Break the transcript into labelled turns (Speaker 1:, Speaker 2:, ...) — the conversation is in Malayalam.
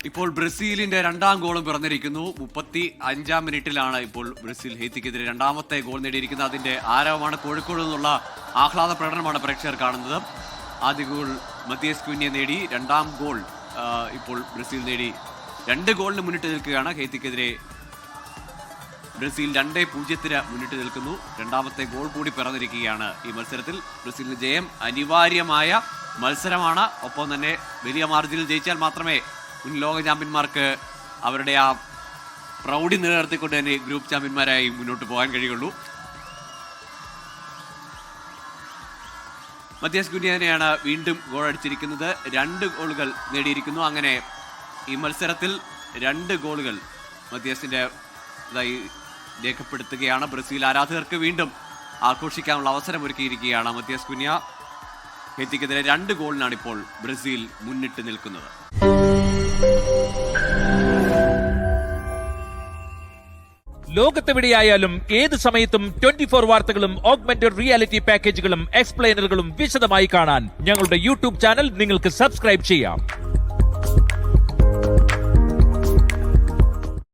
Speaker 1: ഇപ്പോൾ ബ്രസീലിന്റെ രണ്ടാം ഗോളും പിറന്നിരിക്കുന്നു. 35-ാം മിനിറ്റിലാണ് ഇപ്പോൾ ബ്രസീൽ ഹെയ്ത്തിക്കെതിരെ രണ്ടാമത്തെ ഗോൾ നേടിയിരിക്കുന്നത്. അതിന്റെ ആരവമാണ്, കോഴിക്കോട് നിന്നുള്ള ആഹ്ലാദ പ്രകടനമാണ് പ്രേക്ഷകർ കാണുന്നത്. ആദ്യ ഗോൾ മത്തിയസ് കുഞ്ഞെ നേടി, രണ്ടാം ഗോൾ ഇപ്പോൾ ബ്രസീൽ നേടി 2 ഗോളിന് മുന്നിട്ട് നിൽക്കുകയാണ്. ഹെയ്ത്തിക്കെതിരെ ബ്രസീൽ 2-0 മുന്നിട്ട് നിൽക്കുന്നു. രണ്ടാമത്തെ ഗോൾ കൂടി പിറന്നിരിക്കുകയാണ് ഈ മത്സരത്തിൽ. ബ്രസീലിന് ജയം അനിവാര്യമായ മത്സരമാണ്. ഒപ്പം തന്നെ വലിയ മാർജിനിൽ ജയിച്ചാൽ മാത്രമേ മുൻ ലോക ചാമ്പ്യന്മാർക്ക് അവരുടെ ആ പ്രൗഢി നിലനിർത്തിക്കൊണ്ട് തന്നെ ഗ്രൂപ്പ് ചാമ്പ്യന്മാരായി മുന്നോട്ട് പോകാൻ കഴിയുള്ളൂ. മത്തിയസ് കുഞ്ഞിനെയാണ് വീണ്ടും ഗോൾ അടിച്ചിരിക്കുന്നത്. 2 ഗോളുകൾ നേടിയിരിക്കുന്നു. അങ്ങനെ ഈ മത്സരത്തിൽ 2 ഗോളുകൾ മത്തിയസിന്റെ ഇതായി രേഖപ്പെടുത്തുകയാണ്. ബ്രസീൽ ആരാധകർക്ക് വീണ്ടും ആഘോഷിക്കാനുള്ള അവസരം ഒരുക്കിയിരിക്കുകയാണ് മത്തിയസ് കുഞ്ഞ. ഹെയ്ത്തിക്കെതിരെ 2 ഗോളിനാണ് ഇപ്പോൾ ബ്രസീൽ മുന്നിട്ട് നിൽക്കുന്നത്.
Speaker 2: ലോകത്തെവിടെയായാലും ഏത് സമയത്തും 24 വാർത്തകളും ഓഗ്മെന്റഡ് റിയാലിറ്റി പാക്കേജുകളും എക്സ്പ്ലെയിനറുകളും വിശദമായി കാണാൻ ഞങ്ങളുടെ യൂട്യൂബ് ചാനൽ നിങ്ങൾക്ക് സബ്സ്ക്രൈബ് ചെയ്യാം.